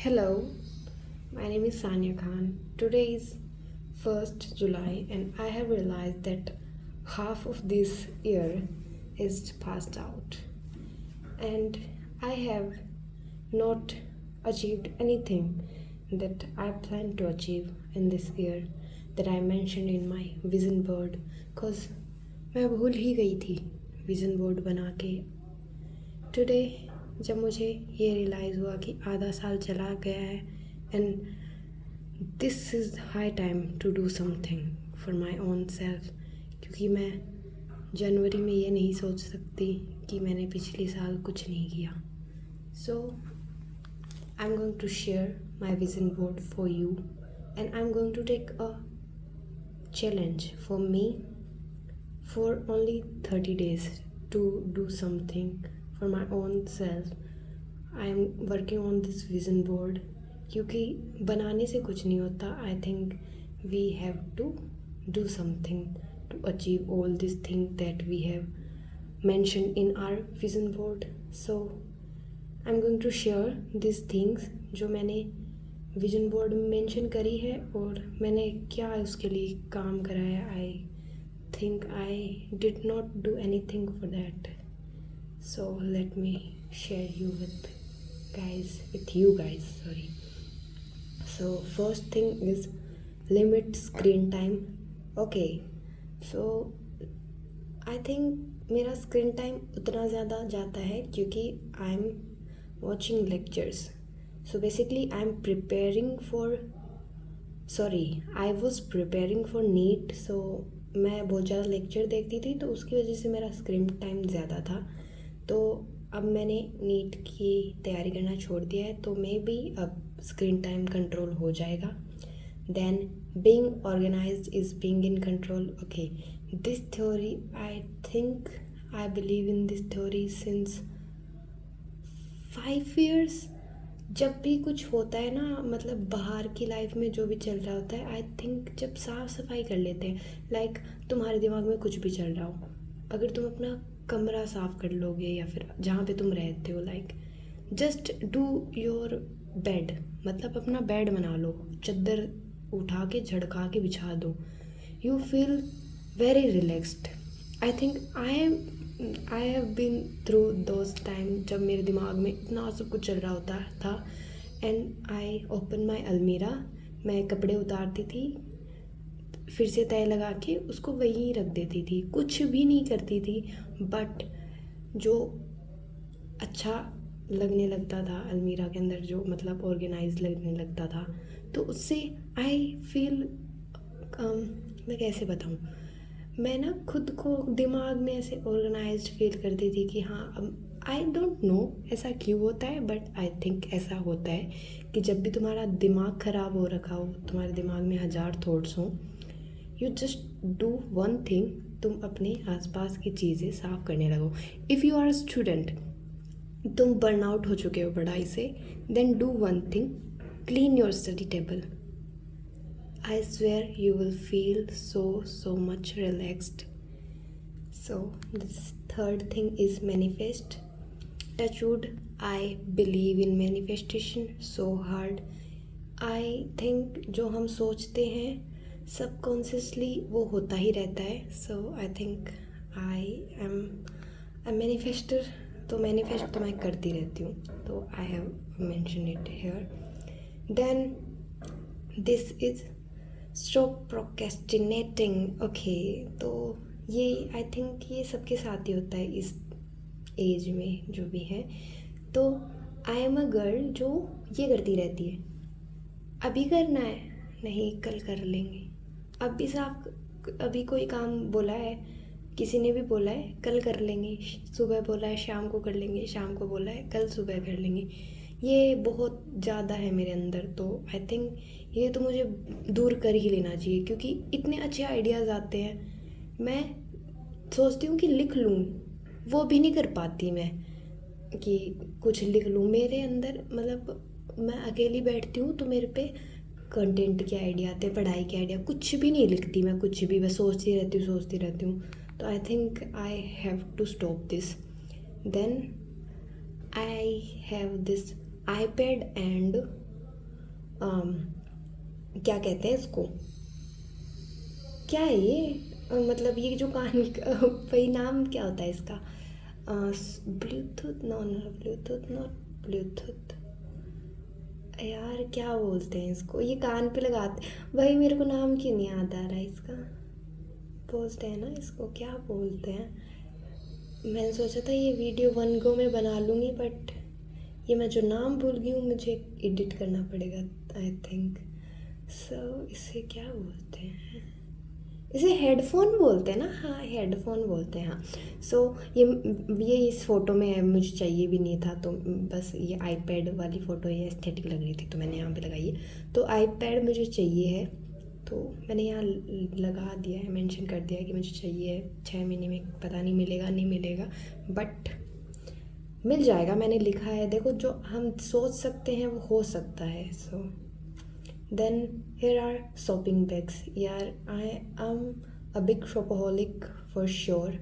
Hello, my name is Sania Khan. Today is 1st July and I have realized that half of this year is passed out and I have not achieved anything that I plan to achieve in this year that I mentioned in my vision board cause मैं भूल ही गई थी vision board बना के today जब मुझे ये realise हुआ कि आधा साल चला गया है and this is high time to do something for my own self क्योंकि मैं जनवरी में ये नहीं सोच सकती कि मैंने पिछले साल कुछ नहीं किया so I am going to share my vision board for you and I am going to take a challenge for me for only 30 days to do something for my own self. I am working on this vision board क्योंकि बनाने से कुछ नहीं होता. I think we have to do something to achieve all these things that we have mentioned in our vision board. So I'm going to share these things जो मैंने vision board में mention करी है और मैंने क्या उसके लिए काम करा है. I think I did not do anything for that. So let me share you with you guys. Sorry. So first thing is limit screen time. Okay. So I think मेरा स्क्रीन टाइम उतना ज़्यादा जाता है क्योंकि I am watching lectures. So basically I was preparing for NEET. So मैं बहुत ज़्यादा lecture देखती थी तो उसकी वजह से मेरा स्क्रीन टाइम ज़्यादा था. तो अब मैंने नीट की तैयारी करना छोड़ दिया है तो मे बी अब स्क्रीन टाइम कंट्रोल हो जाएगा. Then being organised is being in control. Okay, this theory I think I believe in this theory since 5 years. जब भी कुछ होता है ना, मतलब बाहर की लाइफ में जो भी चल रहा होता है, आई थिंक जब साफ़ सफाई कर लेते हैं, लाइक तुम्हारे दिमाग में कुछ भी चल रहा हो, अगर तुम अपना कमरा साफ़ कर लोगे या फिर जहाँ पे तुम रहते हो, like just do your bed, मतलब अपना बेड बना लो, चादर उठा के झड़का के बिछा दो, you feel very relaxed. I think I have been through those time जब मेरे दिमाग में इतना सब कुछ चल रहा होता था. एंड आई ओपन माई अलमीरा. मैं कपड़े उतारती थी, फिर से तय लगा के उसको वहीं रख देती थी, कुछ भी नहीं करती थी, बट जो अच्छा लगने लगता था अलमीरा के अंदर, जो मतलब ऑर्गेनाइज लगने लगता था, तो उससे आई फील मैं कैसे बताऊँ, मैं ना खुद को दिमाग में ऐसे ऑर्गेनाइज्ड फील करती थी कि हाँ, अब आई डोंट नो ऐसा क्यों होता है, बट आई थिंक ऐसा होता है कि जब भी तुम्हारा दिमाग ख़राब हो रखा हो, तुम्हारे दिमाग में 1000 थॉट्स हों, you just do one thing, तुम अपने आसपास की चीज़ें साफ़ करने लगो. If you are a student, तुम बर्न आउट हो चुके हो पढ़ाई से, then do one thing, clean your study table. I swear you will feel so much relaxed. So this third thing is manifest. Touch wood, I believe in manifestation so hard. I think जो हम सोचते हैं subconsciously वो होता ही रहता है. So I think I am a manifester. तो manifest तो मैं करती रहती हूँ, तो I have mentioned it here. Then this is stop procrastinating. Okay, तो ये आई थिंक ये सबके साथ ही होता है इस एज में जो भी है. तो आई एम अ गर्ल जो ये करती रहती है, अभी करना है, नहीं कल कर लेंगे, अभी कोई काम बोला है, किसी ने भी बोला है कल कर लेंगे, सुबह बोला है शाम को कर लेंगे, शाम को बोला है कल सुबह कर लेंगे. ये बहुत ज़्यादा है मेरे अंदर. तो आई थिंक ये तो मुझे दूर कर ही लेना चाहिए क्योंकि इतने अच्छे आइडियाज़ आते हैं. मैं सोचती हूँ कि लिख लूँ, वो भी नहीं कर पाती मैं कि कुछ लिख लूँ. मेरे अंदर मतलब मैं अकेली बैठती हूँ तो मेरे पे कंटेंट के आइडिया आते हैं, पढ़ाई के आइडिया, कुछ भी नहीं लिखती मैं, कुछ भी, बस सोचती रहती हूँ. तो I think I have to stop this. Then I have this iPad and क्या कहते हैं इसको, क्या है ये, मतलब ये जो कान का वही नाम क्या होता है इसका, Bluetooth, no no Bluetooth, not Bluetooth, यार क्या बोलते हैं इसको, ये कान पे लगाते, वही मेरे को नाम क्यों नहीं याद आ रहा है इसका, बोलते हैं ना इसको, क्या बोलते हैं। मैंने सोचा था ये वीडियो वन गो में बना लूँगी, बट ये मैं जो नाम भूल गई हूँ, मुझे एडिट करना पड़ेगा आई थिंक। सो इसे क्या बोलते हैं, इसे हेडफोन बोलते हैं ना, हाँ हेडफोन बोलते हैं हाँ। सो ये इस फ़ोटो में है, मुझे चाहिए भी नहीं था, तो बस ये आईपैड वाली फ़ोटो ये एस्थेटिक लग रही थी तो मैंने यहाँ पे लगाई है। तो आईपैड मुझे चाहिए है, तो मैंने यहाँ लगा दिया है, मेंशन कर दिया है कि मुझे चाहिए है। 6 महीने में पता नहीं मिलेगा नहीं मिलेगा, बट मिल जाएगा, मैंने लिखा है। देखो जो हम सोच सकते हैं वो हो सकता है। So then here are shopping bags, यार I am a big shopaholic for sure,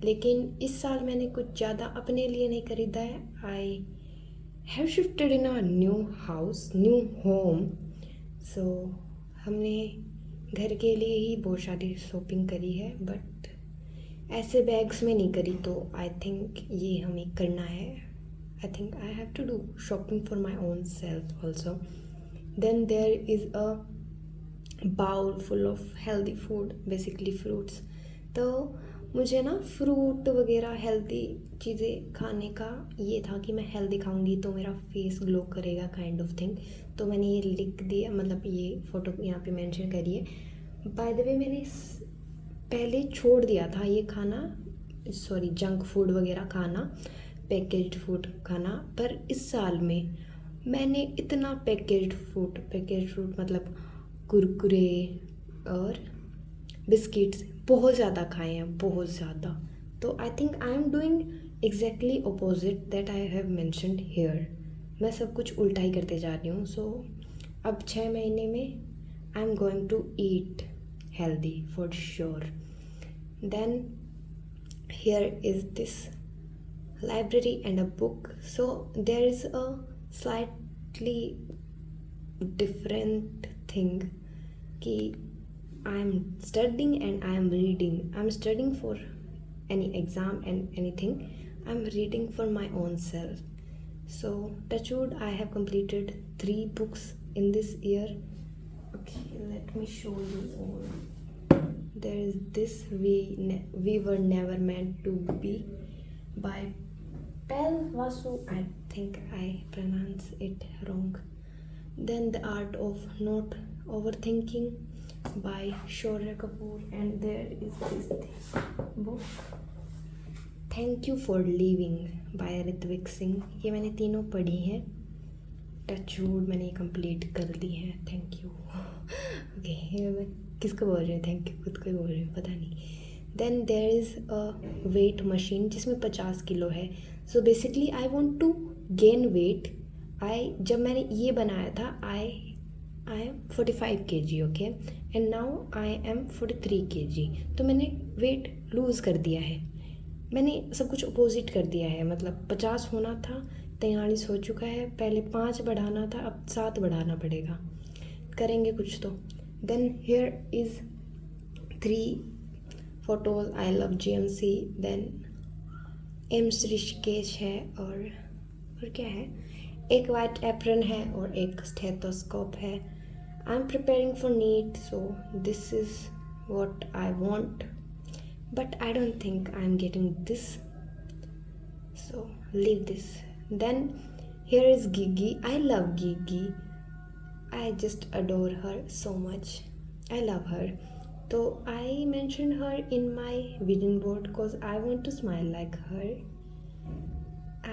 लेकिन इस साल मैंने कुछ ज़्यादा अपने लिए नहीं खरीदा है। I have shifted in a new house, new home, so हमने घर के लिए ही बहुत सारी शॉपिंग करी है, बट ऐसे बैग्स में नहीं करी, तो आई थिंक ये हमें करना है। I think I have to do shopping for my own self also. Then there is a bowl full of healthy food, basically fruits. तो मुझे ना फ्रूट वगैरह हेल्दी चीज़ें खाने का ये था कि मैं हेल्दी खाऊंगी तो मेरा फेस ग्लो करेगा काइंड ऑफ थिंग। तो मैंने ये लिख दिया, मतलब ये फ़ोटो यहाँ पे मेंशन करिए। बाय द वे मैंने पहले छोड़ दिया था ये खाना, सॉरी जंक फूड वगैरह खाना, पैकेज्ड फूड खाना, पर इस साल में मैंने इतना पैकेज्ड फूड मतलब कुरकुरे और बिस्किट्स बहुत ज़्यादा खाए हैं, बहुत ज़्यादा। तो I think I am doing exactly opposite that I have mentioned here. मैं सब कुछ उल्टा ही करते जा रही हूँ। सो अब 6 महीने में I am going to eat healthy for sure. Then here is this library and a book. So there is a slightly different thing कि I am studying and I am reading. I am studying for any exam and anything. I am reading for my own self. So touchwood, I have completed 3 books in this year. Okay, let me show you all. There is this We Were Never Meant to Be by Pel Vasu, I think I pronounce it wrong. Then The Art of Not Overthinking by Shaurya Kapoor, and there is this book Thank You for Leaving by Ritwik Singh. ये मैंने तीनों पढ़ी हैं, touchwood मैंने complete कर ली है। Thank you. Okay, मैं किसको बोल रही हूँ थैंक यू, खुद को ही बोल रही हूँ, पता नहीं। Then there is a weight machine जिसमें 50 किलो है। So basically I want to gain weight. जब मैंने ये बनाया था I am 45 kg, okay, and now I am 43 kg। तो मैंने वेट लूज़ कर दिया है, मैंने सब कुछ अपोजिट कर दिया है। मतलब 50 होना था, 43 हो चुका है। पहले 5 बढ़ाना था, अब 7 बढ़ाना पड़ेगा, करेंगे कुछ तो। Then here is 3 photos, I love GMC। Then AIIMS Rishikesh है, और क्या है, एक वाइट एप्रन है और एक स्टेथोस्कोप है। I am preparing for NEET, so this is what I want, but I don't think I'm getting this, so leave this. Then here is Gigi. I love Gigi, I just adore her so much, I love her. So I mentioned her in my vision board because I want to smile like her.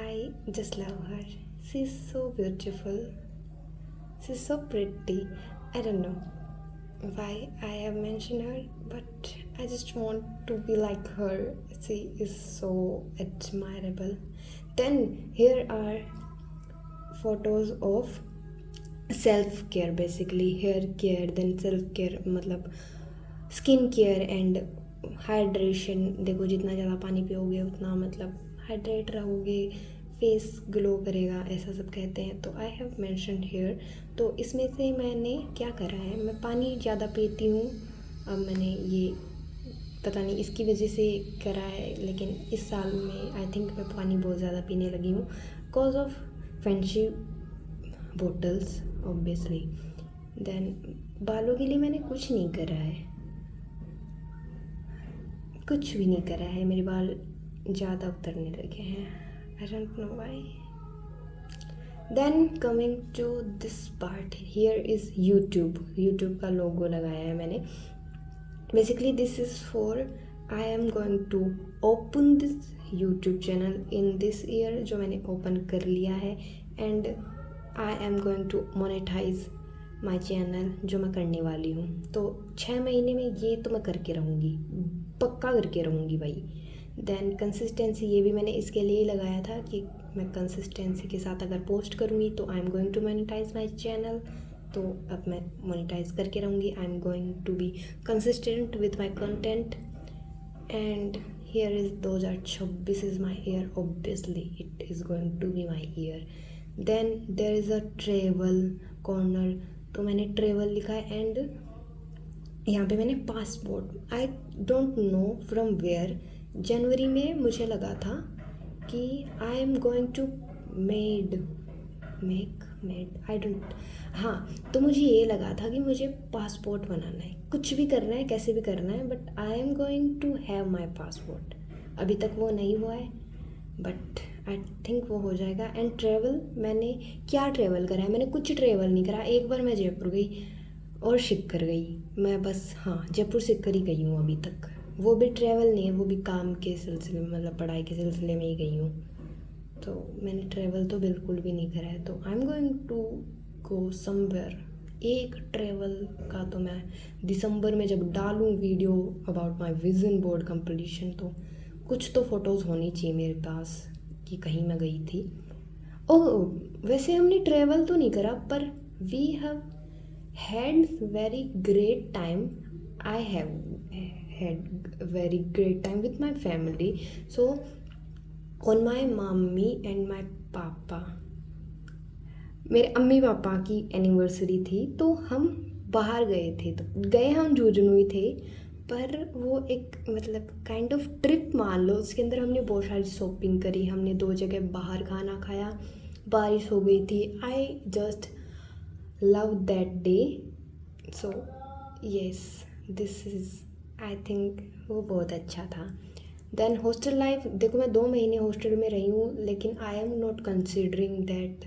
I just love her, she's so beautiful, she's so pretty. I don't know why I have mentioned her, but I just want to be like her. She is so admirable. Then here are photos of self care, basically hair care, then self care मतलब skin care and hydration. देखो जितना ज़्यादा पानी पियोगे उतना मतलब hydrate रहोगे, face glow करेगा, ऐसा सब कहते हैं। तो आई हैव मैंशनड हियर। तो इसमें से मैंने क्या करा है, मैं पानी ज़्यादा पीती हूँ। अब मैंने ये पता नहीं इसकी वजह से करा है, लेकिन इस साल में आई थिंक मैं पानी बहुत ज़्यादा पीने लगी हूँ because of friendship bottles obviously. Then बालों के लिए मैंने कुछ नहीं करा है, कुछ भी नहीं करा है। मेरे बाल ज़्यादा उतरने लगे हैं, I don't know why. Then coming to this part, here is YouTube का लोगो लगाया है मैंने। Basically this is for I am going to open this YouTube channel in this year, जो मैंने ओपन कर लिया है। And I am going to monetise my channel, जो मैं करने वाली हूँ। तो 6 महीने में ये तो मैं करके रहूँगी, पक्का करके रहूँगी भाई। देन कंसिस्टेंसी, ये भी मैंने इसके लिए ही लगाया था कि मैं कंसिस्टेंसी के साथ अगर पोस्ट करूँगी तो I am going to monetise my channel. तो अब मैं मोनेटाइज करके रहूँगी। I am going to be consistent with my content. And here is 2026 is my year, obviously it is going to be my year. Then there is a travel corner, तो मैंने travel लिखा है। एंड यहाँ पे मैंने passport, I don't know from where, जनवरी में मुझे लगा था कि I am going to made I don't, हाँ, तो मुझे ये लगा था कि मुझे पासपोर्ट बनाना है, कुछ भी करना है, कैसे भी करना है, but I am going to have my passport. अभी तक वो नहीं हुआ है, बट आई थिंक वो हो जाएगा। एंड ट्रैवल, मैंने क्या ट्रैवल करा है, मैंने कुछ ट्रैवल नहीं करा। एक बार मैं जयपुर गई और सिक्कर गई, मैं बस, हाँ, जयपुर सिक्कर ही गई हूँ अभी तक। वो भी ट्रैवल नहीं है, वो भी काम के सिलसिले में, मतलब पढ़ाई के सिलसिले में ही गई हूँ। तो मैंने ट्रैवल तो बिल्कुल भी नहीं करा है। तो I am going to go somewhere. एक ट्रैवल का तो मैं दिसंबर में जब डालूँ video about my vision board completion, तो कुछ तो फ़ोटोज़ होनी चाहिए मेरे पास कि कहीं मैं गई थी। ओह, वैसे हमने ट्रैवल तो नहीं करा, पर we have had very great time. I have had very great time with my family. So on my mummy and my papa, मेरे अम्मी पापा की एनिवर्सरी थी, तो हम बाहर गए थे। तो गए हम झुंझुनू ही थे, पर वो एक मतलब काइंड ऑफ ट्रिप मान लो। उसके अंदर हमने बहुत सारी शॉपिंग करी, हमने 2 जगह बाहर खाना खाया, बारिश हो गई थी। I just love that day. So yes, this is, I think वो बहुत अच्छा था। देन हॉस्टल लाइफ, देखो मैं 2 महीने हॉस्टल में रही हूँ, लेकिन I am not considering that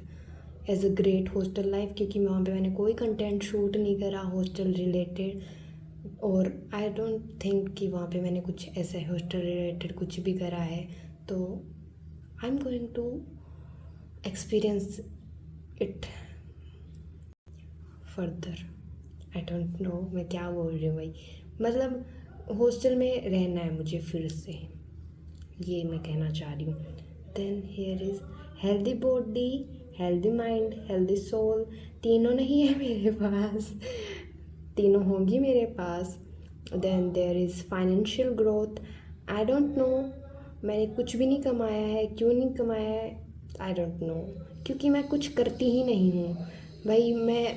as a great hostel life, क्योंकि वहाँ पे मैंने कोई कंटेंट शूट नहीं करा हॉस्टल रिलेटेड। और आई डोंट थिंक कि वहाँ पे मैंने कुछ ऐसे हॉस्टल रिलेटेड कुछ भी करा है। तो I am going to experience it further. I don't know मैं क्या बोल रही हूँ भाई, मतलब हॉस्टल में रहना है मुझे फिर से, ये मैं कहना चाह रही हूँ। Then here is healthy body, healthy mind, healthy soul, तीनों नहीं है मेरे पास, तीनों होंगी मेरे पास। Then there is financial growth. I don't know, मैंने कुछ भी नहीं कमाया है, क्यों नहीं कमाया है, आई डोंट नो, क्योंकि मैं कुछ करती ही नहीं हूँ भाई।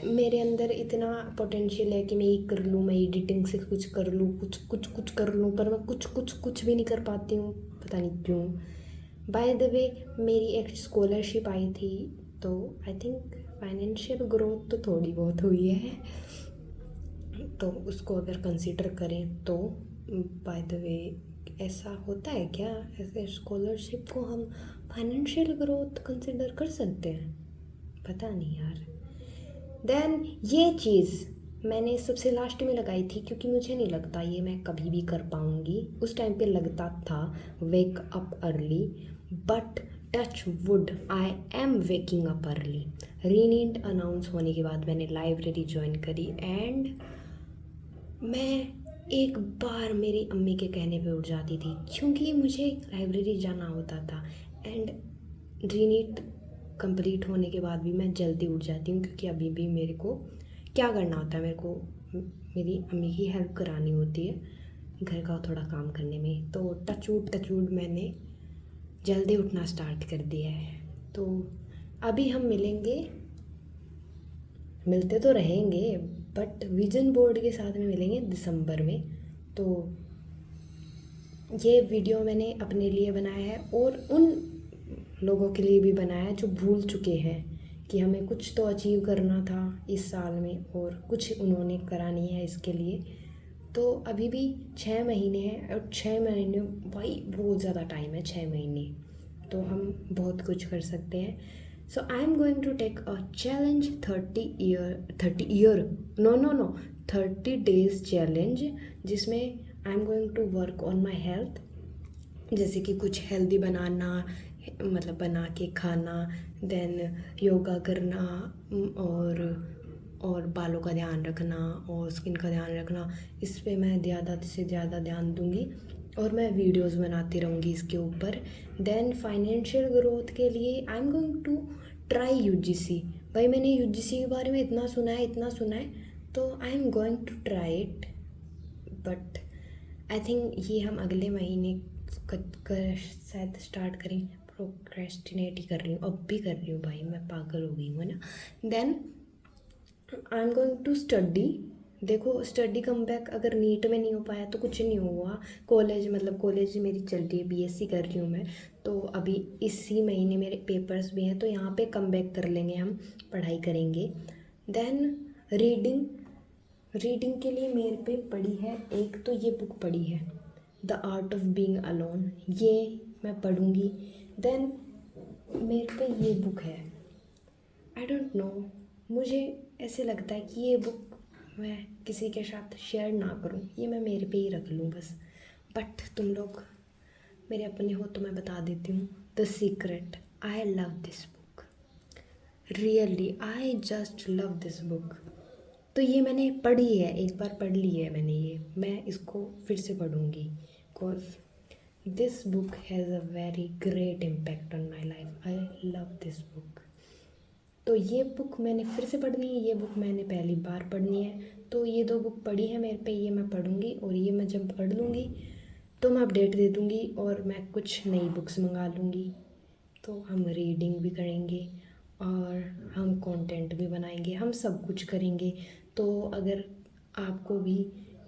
मेरे अंदर इतना पोटेंशियल है कि मैं ये कर लूँ, मैं एडिटिंग से कुछ कर लूँ, कुछ कर लूँ, पर मैं कुछ भी नहीं कर पाती हूँ, पता नहीं क्यों। बाय द वे, मेरी एक स्कॉलरशिप आई थी, तो आई थिंक फाइनेंशियल ग्रोथ तो थोड़ी बहुत हुई है, तो उसको अगर कंसिडर करें तो। बाय द वे, ऐसा होता है क्या, ऐसे स्कॉलरशिप को हम फाइनेंशियल ग्रोथ कंसिडर कर सकते हैं, पता नहीं यार। देन ये चीज़ मैंने सबसे लास्ट में लगाई थी, क्योंकि मुझे नहीं लगता ये मैं कभी भी कर पाऊँगी। उस टाइम पे लगता था wake up early, but touch would I am waking up early. रीनीट announce होने के बाद मैंने लाइब्रेरी ज्वाइन करी, एंड मैं एक बार मेरी अम्मी के कहने पे उठ जाती थी, क्योंकि मुझे लाइब्रेरी जाना होता था। एंड रीनीट कंप्लीट होने के बाद भी मैं जल्दी उठ जाती हूँ, क्योंकि अभी भी मेरे को क्या करना होता है, मेरे को मेरी अम्मी की हेल्प करानी होती है घर का थोड़ा काम करने में। तो टचवुड मैंने जल्दी उठना स्टार्ट कर दिया है। तो अभी हम मिलते तो रहेंगे, बट विजन बोर्ड के साथ में मिलेंगे दिसंबर में। तो ये वीडियो मैंने अपने लिए बनाया है और उन लोगों के लिए भी बनाया है जो भूल चुके हैं कि हमें कुछ तो अचीव करना था इस साल में और कुछ उन्होंने करा नहीं है इसके लिए। तो अभी भी 6 महीने हैं और 6 महीने भाई बहुत ज़्यादा टाइम है, 6 महीने, तो हम बहुत कुछ कर सकते हैं। So I am going to take a challenge 30 days challenge, जिसमें I am going to work on my health, जैसे कि कुछ हेल्दी बनाना, मतलब बना के खाना, देन योगा करना, और बालों का ध्यान रखना और स्किन का ध्यान रखना। इस पे मैं ज़्यादा से ज़्यादा ध्यान दूंगी और मैं वीडियोस बनाती रहूँगी इसके ऊपर। देन फाइनेंशियल ग्रोथ के लिए I am going to try UGC. भाई मैंने यूजीसी के बारे में इतना सुना है, तो I am going to try it, but I think ये हम अगले महीने कर शायद स्टार्ट करें। प्रोक्रेस्टिनेट ही कर रही हूँ, अब भी कर रही हूँ भाई, मैं पागल हो गई हूँ, है ना। Then I am going to study. देखो स्टडी कम बैक, अगर नीट में नहीं हो पाया तो कुछ नहीं हुआ। कॉलेज मेरी चल रही है, बीएससी कर रही हूँ मैं, तो अभी इसी महीने मेरे पेपर्स भी हैं, तो यहाँ पे कम बैक कर लेंगे, हम पढ़ाई करेंगे। देन रीडिंग के लिए मेरे पे पढ़ी है, एक तो ये बुक पढ़ी है the art of being alone, ये मैं पढ़ूँगी। देन मेरे पे ये बुक है, आई डोंट नो, मुझे ऐसे लगता है कि ये बुक मैं किसी के साथ शेयर ना करूं, ये मैं मेरे पे ही रख लूं बस। बट तुम लोग मेरे अपने हो तो मैं बता देती हूँ, the secret. I love this book, really I just love this book. तो ये मैंने पढ़ी है, एक बार पढ़ ली है मैंने, ये मैं इसको फिर से पढ़ूँगी, because this book has a very great impact on my life. I love this book. तो ये बुक मैंने फिर से पढ़नी है, ये बुक मैंने पहली बार पढ़नी है, तो ये 2 बुक पढ़ी है मेरे पे, ये मैं पढ़ूँगी, और ये मैं जब पढ़ लूँगी तो मैं अपडेट दे दूँगी और मैं कुछ नई बुक्स मंगा लूँगी। तो हम रीडिंग भी करेंगे और हम कंटेंट भी बनाएंगे, हम सब कुछ करेंगे। तो अगर आपको भी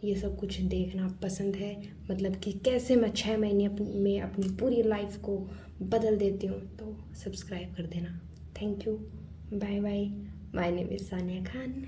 ये सब कुछ देखना पसंद है, मतलब कि कैसे मैं 6 महीने में अपनी पूरी लाइफ को बदल देती हूँ, तो सब्सक्राइब कर देना। Thank you, bye bye. My name is Sania Khan.